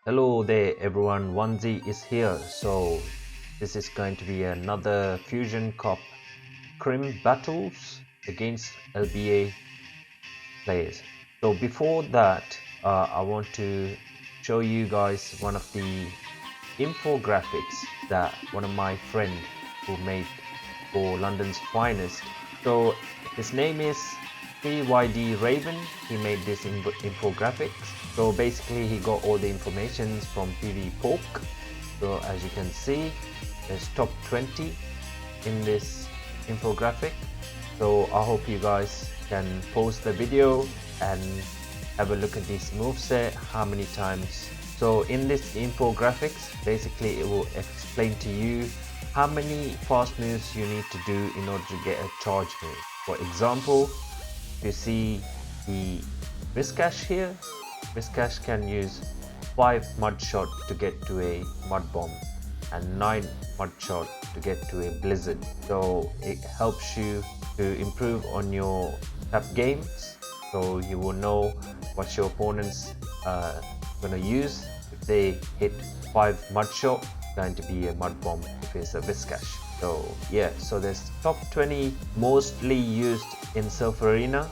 Hello there everyone, Onesie is here. So this is going to be another Fusion Cup Scrim battles against LBA players. So before that, I want to show you guys one of the infographics that one of my friends who made for London's Finest. So his name is PYD Raven. He made this infographics. So basically he got all the information from PV Poke. So as you can see, there's top 20 in this infographic. So I hope you guys can pause the video and have a look at this moveset, how many times. So in this infographics, basically it will explain to you how many fast moves you need to do in order to get a charge move. For example, you see the WHISCASH here. WHISCASH can use 5 mud shot to get to a mud bomb and 9 mud shot to get to a blizzard. So it helps you to improve on your tap games, so you will know what your opponents gonna use. If they hit 5 mud shot, it's going to be a mud bomb if it's a WHISCASH. So yeah, so there's top 20 mostly used in Surf Arena.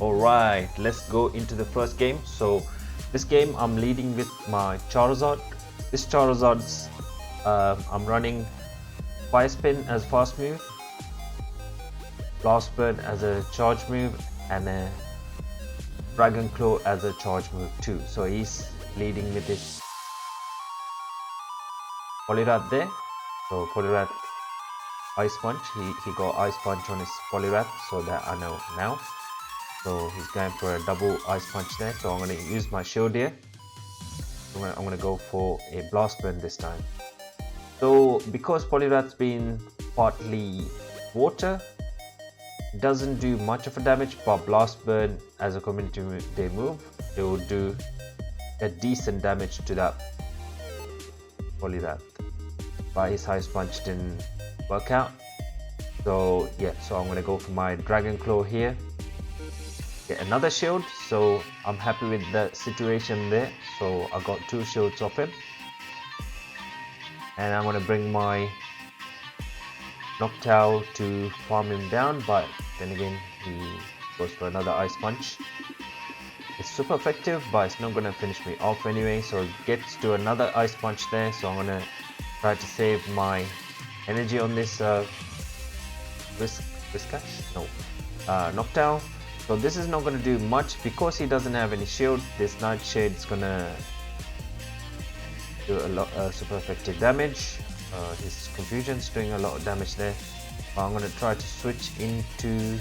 Alright, let's go into the first game. So this game I'm leading with my Charizard. This Charizard's I'm running Fire Spin as fast move, Blast Burn as a charge move, and a Dragon Claw as a charge move too. So he's leading with this Poliwrath there. So Poliwrath Ice Punch, he got Ice Punch on his Poliwrath, so that I know now. So he's going for a double Ice Punch there, so I'm going to use my shield here. I'm going to go for a Blast Burn this time. So because Poliwrath's been partly water, it doesn't do much of a damage, but Blast Burn as a community day move, it will do a decent damage to that Poliwrath. But his Ice Punch didn't work out. So yeah, so I'm going to go for my Dragon Claw here. Get another shield, so I'm happy with the situation there. So I got 2 shields off him, and I'm going to bring my NOCTOWL to farm him down, but then again he goes for another Ice Punch. It's super effective, but it's not going to finish me off anyway, so it gets to another Ice Punch there. So I'm going to try to save my energy on this NOCTOWL. So this is not going to do much because he doesn't have any shield. This Nightshade is going to do a lot super effective damage. His Confusion is doing a lot of damage there. But I'm going to try to switch into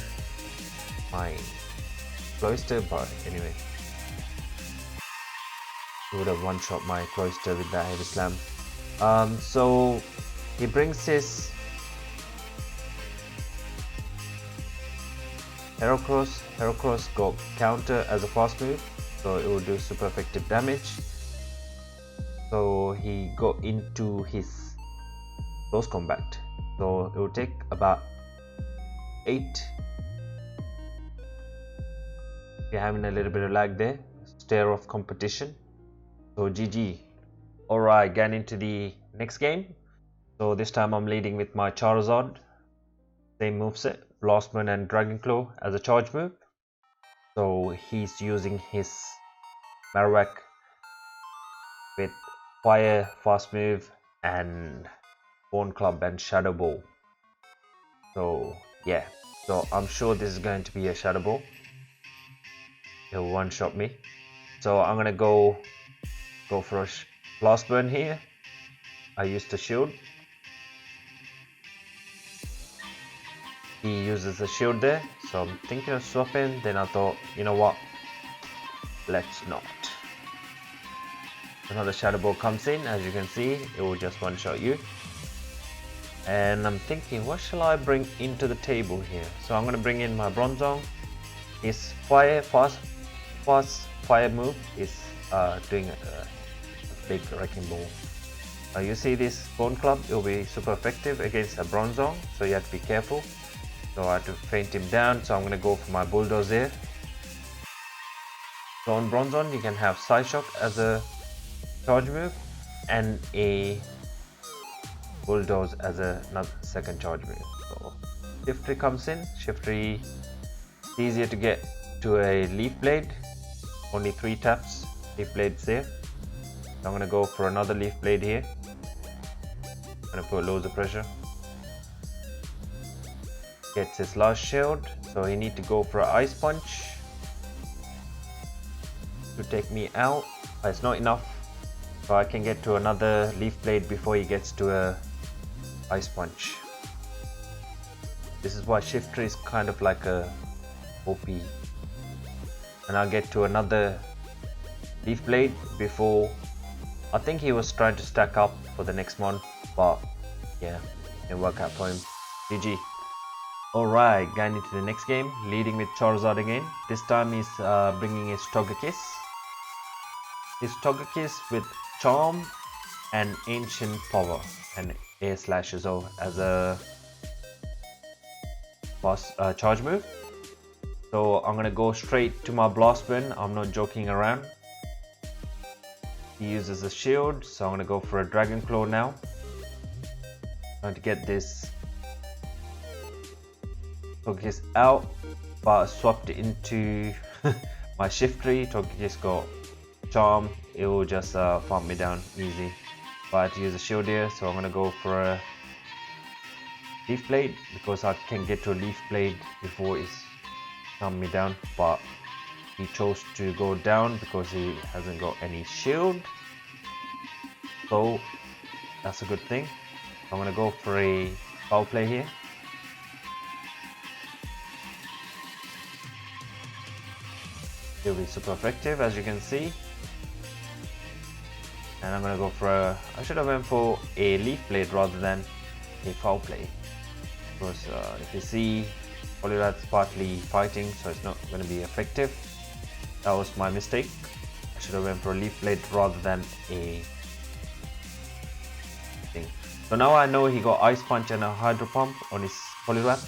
my Cloyster, but anyway, he would have one-shot my Cloyster with that heavy slam. So he brings his HERACROSS. HERACROSS got counter as a fast move, so it will do super effective damage. So he got into his close combat, so it will take about 8. You're having a little bit of lag there, stare off competition. So GG. Alright, getting into the next game. So this time I'm leading with my Charizard. Same moveset, Blast Burn and Dragon Claw as a charge move. So he's using his MAROWAK with Fire, fast move, and Bone Club and Shadow Ball. So yeah, so I'm sure this is going to be a Shadow Ball. He'll one-shot me. So I'm gonna go for a Blast Burn here. I used the shield. He uses the shield there, so I'm thinking of swapping. Then I thought, you know what, let's not. Another Shadow Ball comes in. As you can see, it will just one-shot you. And I'm thinking, what shall I bring into the table here? So I'm going to bring in my Bronzong. His fast fire move is doing a big wrecking ball. You see this Bone Club, it will be super effective against a Bronzong, so you have to be careful. So I have to feint him down, so I'm going to go for my Bulldoze here. So on Bronzong you can have Psyshock as a charge move and a Bulldoze as another second charge move. So Shiftry comes in. Shiftry is easier to get to a Leaf Blade, only 3 taps, Leaf Blade's there. So I'm going to go for another Leaf Blade here. I'm going to put loads of pressure. Gets his last shield, so he needs to go for an Ice Punch to take me out. But it's not enough, so I can get to another Leaf Blade before he gets to a Ice Punch. This is why Shiftry is kind of like a OP. And I'll get to another Leaf Blade before. I think he was trying to stack up for the next one, but yeah, it didn't work out for him. GG. Alright, going into the next game, leading with Charizard again. This time he's bringing his Togekiss. His Togekiss with Charm and Ancient Power and Air Slash as well as a boss charge move. So I'm gonna go straight to my Blast Burn. I'm not joking around. He uses a shield, so I'm gonna go for a Dragon Claw now. Trying to get this Togekiss out, but I swapped it into my Shiftry. Togekiss got Charm, it will just farm me down easy. But I had to use a shield here, so I'm gonna go for a Leaf Blade because I can get to a Leaf Blade before it's calm me down. But he chose to go down because he hasn't got any shield, so that's a good thing. I'm gonna go for a Foul Play here. It'll be super effective, as you can see. And I'm gonna go for a, I should have went for a Leaf Blade rather than a Foul Play, because if you see, Poliwrath's partly fighting, so it's not gonna be effective. That was my mistake. I should have went for a Leaf Blade rather than a thing. So now I know he got Ice Punch and a Hydro Pump on his Poliwrath.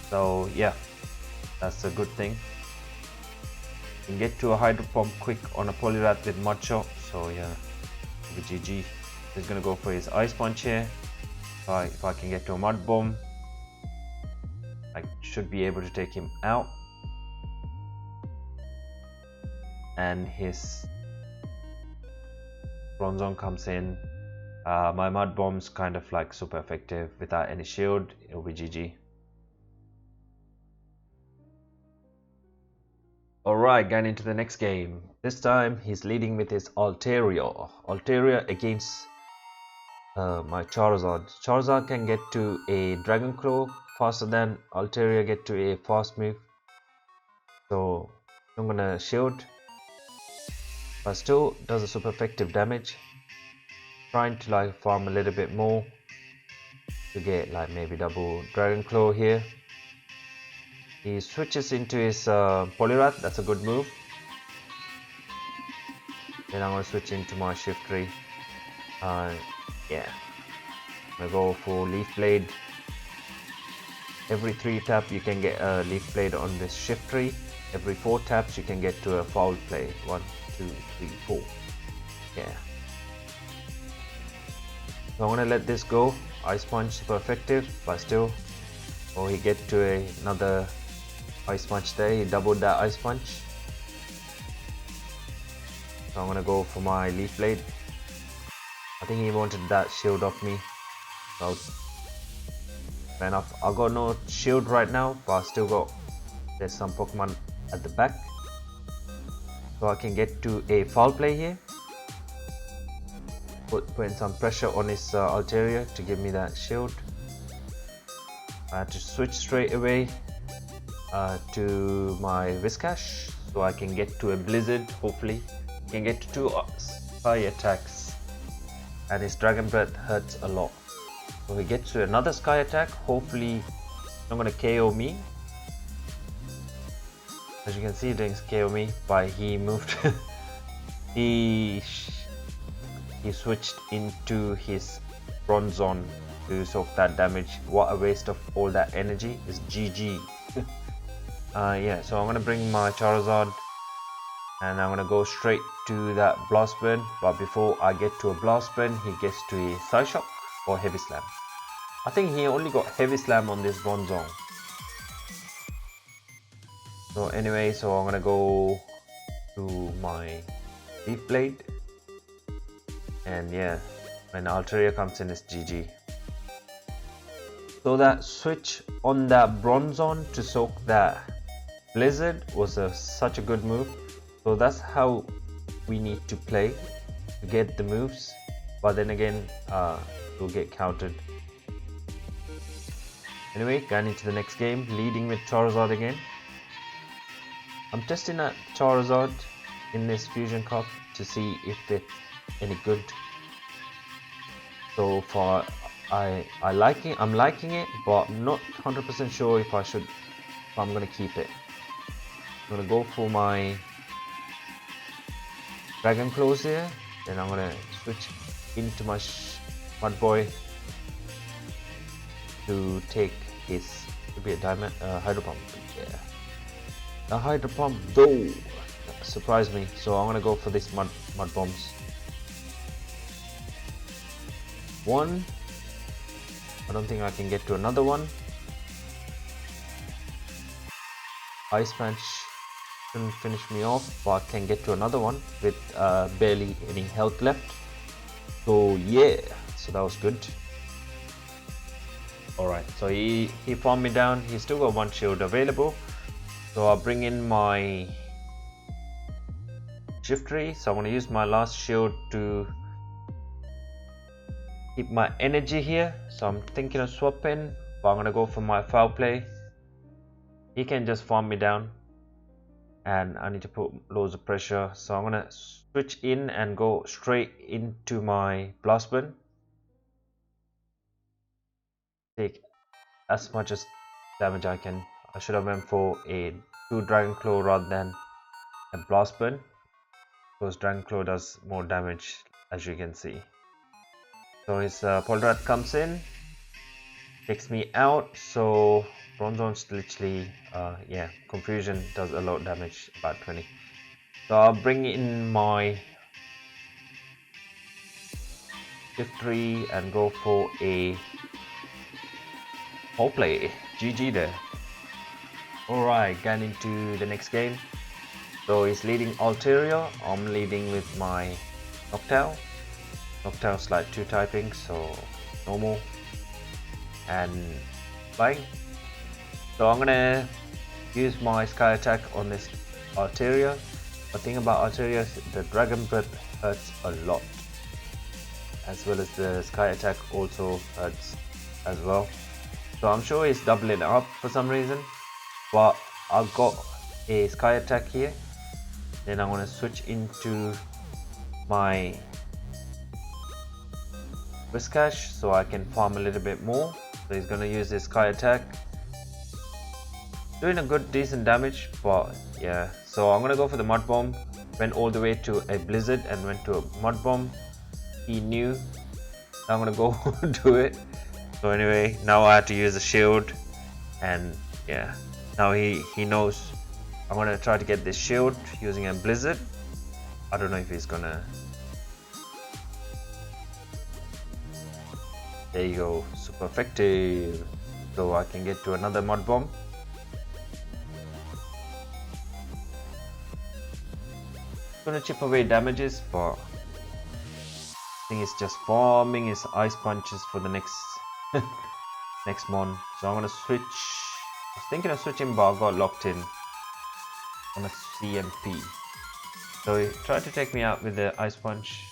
So yeah, that's a good thing. You can get to a Hydro Pump quick on a Poliwrath with Mud Shot, so yeah, GG. He's gonna go for his Ice Punch here. If I can get to a Mud Bomb, I should be able to take him out. And his Bronzong comes in. My Mud Bomb's kind of like super effective without any shield. It'll be GG. Alright, going into the next game. This time he's leading with his ALTARIA. ALTARIA against my Charizard. Charizard can get to a Dragon Claw faster than ALTARIA get to a fast move. So I'm gonna shield, but still does a super effective damage. Trying to like farm a little bit more to get like maybe double Dragon Claw here. He switches into his Poliwrath, that's a good move. Then I'm gonna switch into my Shiftry. Yeah, I'm gonna go for Leaf Blade. Every 3 tap you can get a Leaf Blade on this Shiftry. Every 4 taps you can get to a Foul Play. 1, 2, 3, 4. Yeah. So I'm gonna let this go. Ice Punch super effective, but still. Oh, he get to another Ice Punch there. He doubled that Ice Punch. So I'm gonna go for my Leaf Blade. I think he wanted that shield off me. So fair enough. I got no shield right now, but I still got, there's some Pokemon at the back, so I can get to a Foul Play here. Putting some pressure on his ALTARIA to give me that shield. I had to switch straight away to my WHISCASH, so I can get to a Blizzard. Hopefully I can get to 2 Sky attacks, and his Dragon Breath hurts a lot. So he gets to another Sky attack. Hopefully it's not gonna KO me. As you can see, he didn't KO me, but he moved. He he switched into his Bronzong to soak that damage. What a waste of all that energy. Is GG. Yeah, so I'm gonna bring my Charizard and I'm gonna go straight to that Blast Burn, but before I get to a Blast Burn, he gets to a Psyshock or Heavy Slam. I think he only got Heavy Slam on this Bronzong. So anyway, so I'm gonna go to my Leaf Blade, and yeah, when ALTARIA comes in, it's GG. So that switch on that Bronzong to soak that Blizzard was such a good move. So that's how we need to play to get the moves, but then again we'll get countered. Anyway, going into the next game, leading with Charizard again. I'm testing that Charizard in this Fusion Cup to see if it's any good. So far I'm liking it, but not 100% sure if I'm gonna keep it. I'm gonna go for my Dragon Claws here, then I'm gonna switch into my Mud Boy to take his, could be a Diamond, Hydro Pump. Yeah, the Hydro Pump though surprised me, so I'm gonna go for this Mud Bombs. One, I don't think I can get to another one. Ice Punch shouldn't finish me off, but I can get to another one with barely any health left. So yeah, so that was good. Alright, so he farmed me down. He still got one shield available, so I'll bring in my Shiftry. So I'm going to use my last shield to keep my energy here. So I'm thinking of swapping, but I'm going to go for my Foul Play. He can just farm me down, and I need to put loads of pressure, so I'm gonna switch in and go straight into my Blast Burn. Take as much as damage I can. I should have went for a 2 Dragon Claw rather than a Blast Burn, because Dragon Claw does more damage, as you can see. So his Poliwrath comes in, takes me out. So Bronzong's literally yeah, Confusion does a lot of damage, about 20. So I'll bring in my Shiftry and go for a Foul Play. GG there. Alright, getting into the next game. So he's leading ALTARIA, I'm leading with my NOCTOWL. NOCTOWL's like 2 typing, so normal and flying. So I'm gonna use my Sky Attack on this ALTARIA. The thing about ALTARIA is the Dragon Breath hurts a lot, as well as the Sky Attack also hurts as well. So I'm sure he's doubling up for some reason, but I've got a Sky Attack here. Then I'm gonna switch into my WHISCASH so I can farm a little bit more. So he's gonna use his Sky Attack, doing a good decent damage, but yeah. So I'm gonna go for the Mud Bomb. Went all the way to a Blizzard and went to a Mud Bomb. He knew I'm gonna go do it. So anyway, now I have to use a shield, and yeah, now he knows I'm gonna try to get this shield using a Blizzard. I don't know if he's gonna. There you go, super effective. So I can get to another Mud Bomb. Gonna chip away damages, but I think it's just farming his Ice Punches for the next next mon. So I'm gonna switch. I was thinking of switching, but I got locked in on a CMP. So he tried to take me out with the Ice Punch.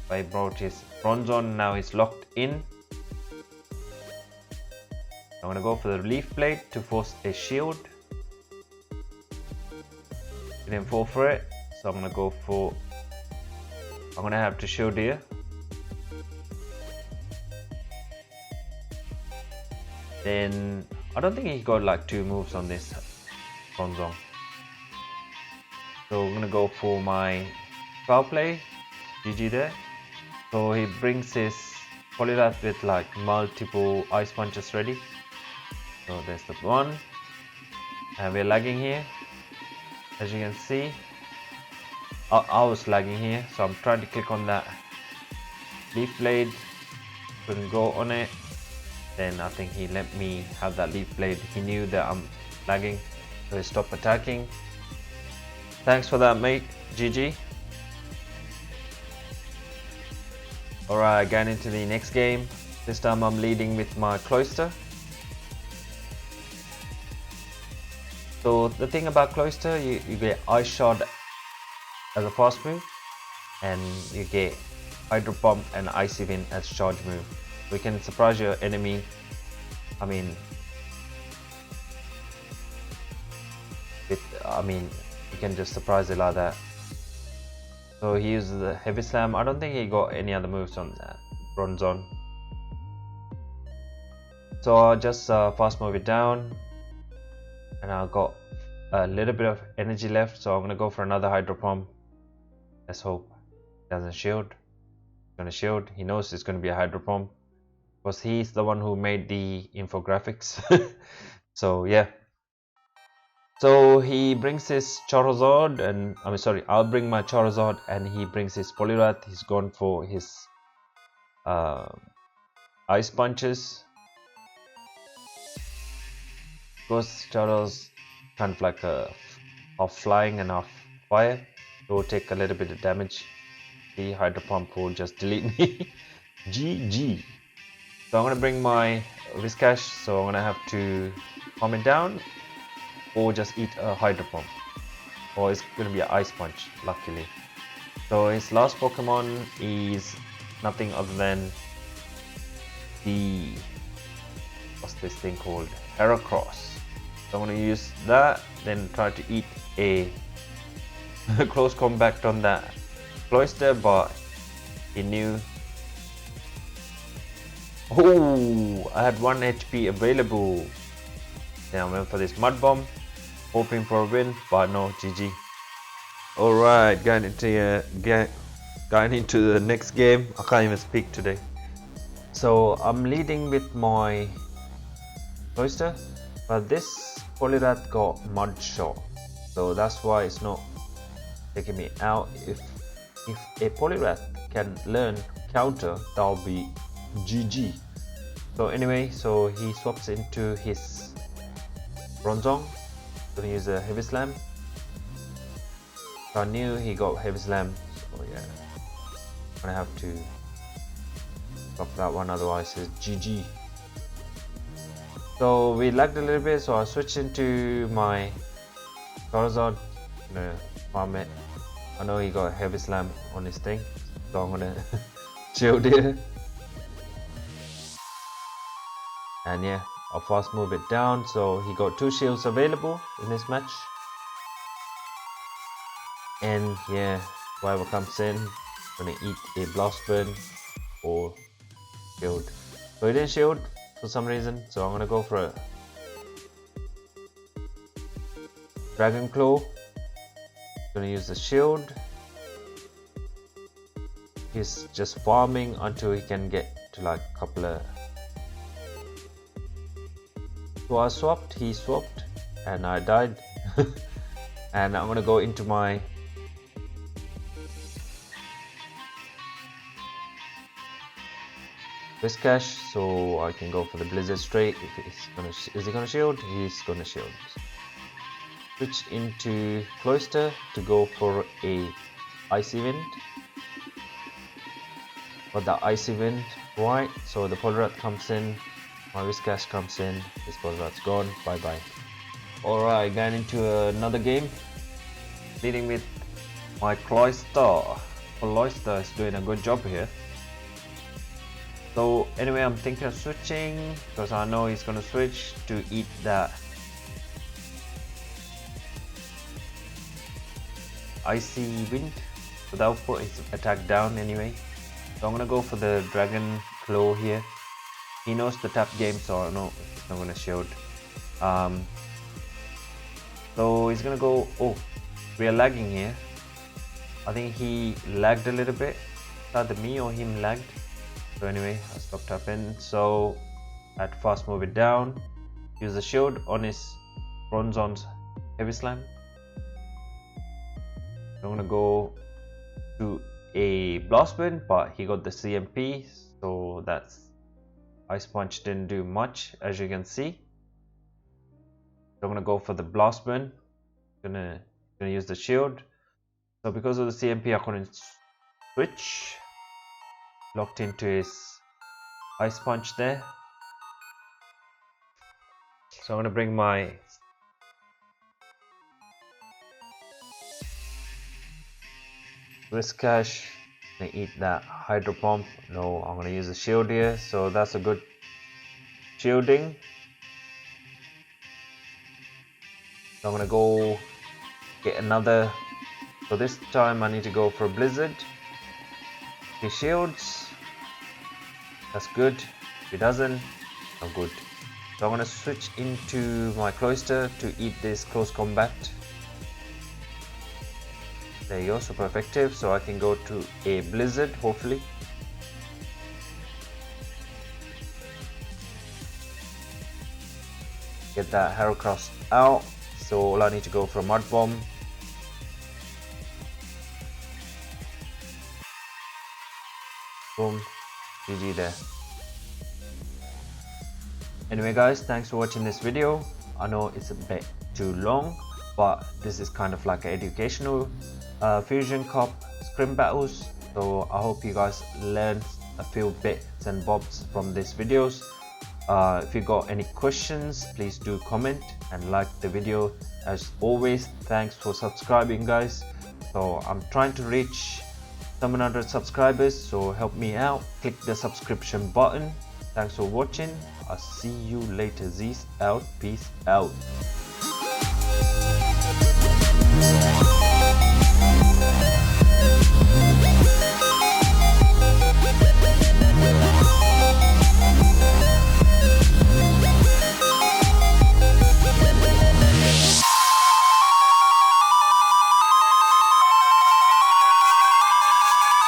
I brought his Bronzong, now he's locked in. I'm gonna go for the Leaf Blade to force a shield. Didn't fall for it, so I'm gonna go for. I'm gonna have to shield here. Then I don't think he got like 2 moves on this Bronzong. So I'm gonna go for my Power play, GG there. So he brings his POLIWRATH with like multiple ice punches ready. So there's the one. And we're lagging here. As you can see. I was lagging here, so I'm trying to click on that leaf blade. Couldn't go on it. Then I think he let me have that leaf blade. He knew that I'm lagging, so he stopped attacking. Thanks for that, mate. GG. Alright, getting into the next game. This time I'm leading with my Cloyster. So the thing about Cloyster, you get Ice Shot as a fast move, and you get Hydro Pump and Icy Wind as charge move. So you can surprise your enemy. I mean, you can just surprise it like that. So he uses the Heavy Slam. I don't think he got any other moves on that Bronzong. So I'll just fast move it down, and I've got a little bit of energy left, so I'm gonna go for another Hydro Pump. Let's hope it doesn't shield. It's gonna shield. He knows it's gonna be a Hydro Pump because he's the one who made the infographics. So yeah. So he brings his Charizard, and I'll bring my Charizard, and he brings his POLIWRATH. He's gone for his ice punches. Because Charizard's kind of like half flying and half fire, so will take a little bit of damage. The Hydro Pump will just delete me. GG. So I'm gonna bring my WHISCASH, so I'm gonna have to calm it down, or just eat a Hydro Pump, or it's gonna be an Ice Punch, luckily. So his last Pokemon is nothing other than the, what's this thing called, HERACROSS. So I'm gonna use that, then try to eat a close combat on that Cloyster, but he knew. Oh, I had 1 HP available. Then I went for this Mud Bomb, hoping for a win, but no, GG. Alright, going into the next game. I can't even speak today. So I'm leading with my Cloyster, but this POLIWRATH got Mud Shot, so that's why it's not taking me out. If a POLIWRATH can learn counter, that'll be GG. So anyway, so he swaps into his Bronzong. Gonna use a Heavy Slam. So I knew he got Heavy Slam, so yeah, I'm gonna have to stop that one, otherwise it's GG. So we lagged a little bit, so I switched into my Charizard. I'm gonna farm it. I know he got a Heavy Slam on his thing, so I'm gonna shield it. And yeah, I'll fast move it down. So he got 2 shields available in this match. And yeah, whoever comes in, gonna eat a Blast Burn or shield. So he didn't shield for some reason, so I'm gonna go for a Dragon Claw. Gonna use the shield. He's just farming until he can get to like a couple of. So I swapped, he swapped, and I died. And I'm gonna go into my WHISCASH, so I can go for the Blizzard straight. If it's gonna, is he gonna shield? He's gonna shield. Switch into Cloyster to go for a Icy Wind. Got the Icy Wind right, so the POLIWRATH comes in, my WHISCASH comes in, this POLIWRATH's gone, bye bye. Alright, going into another game, leading with my Cloyster. Cloyster is doing a good job here. So anyway, I'm thinking of switching because I know he's gonna switch to eat that Icy Wind, so that will put his attack down anyway. So I'm gonna go for the Dragon Claw here. He knows the tap game, so I know he's not gonna shield. So he's gonna go. Oh, we are lagging here. I think he lagged a little bit. Either me or him lagged. So anyway, I stopped tapping. So I had to fast move it down. Use the shield on his Bronzong's heavy slam. I'm gonna go to a blast wind, but he got the CMP, so that's Ice Punch didn't do much, as you can see. So I'm gonna go for the blast wind. Gonna use the shield. So because of the CMP, I couldn't switch. Locked into his Ice Punch there. So I'm gonna bring my WHISCASH. Gonna eat that Hydro Pump. No, I'm gonna use the shield here. So that's a good shielding. So I'm gonna go get another. So this time I need to go for a Blizzard. He shields. That's good. If he doesn't, not good. So I'm gonna switch into my Cloyster to eat this close combat. There you go, super effective. So I can go to a Blizzard, hopefully. Get that HERACROSS out. So all I need to go for a Mud Bomb. Boom, GG there. Anyway guys, thanks for watching this video. I know it's a bit too long, but this is kind of like an educational Fusion Cup Scrim battles. So I hope you guys learned a few bits and bobs from these videos. If you got any questions, please do comment and like the video. As always, thanks for subscribing guys. So I'm trying to reach 700 subscribers, so help me out. Click the subscription button. Thanks for watching. I'll see you later. Z's out. Peace out.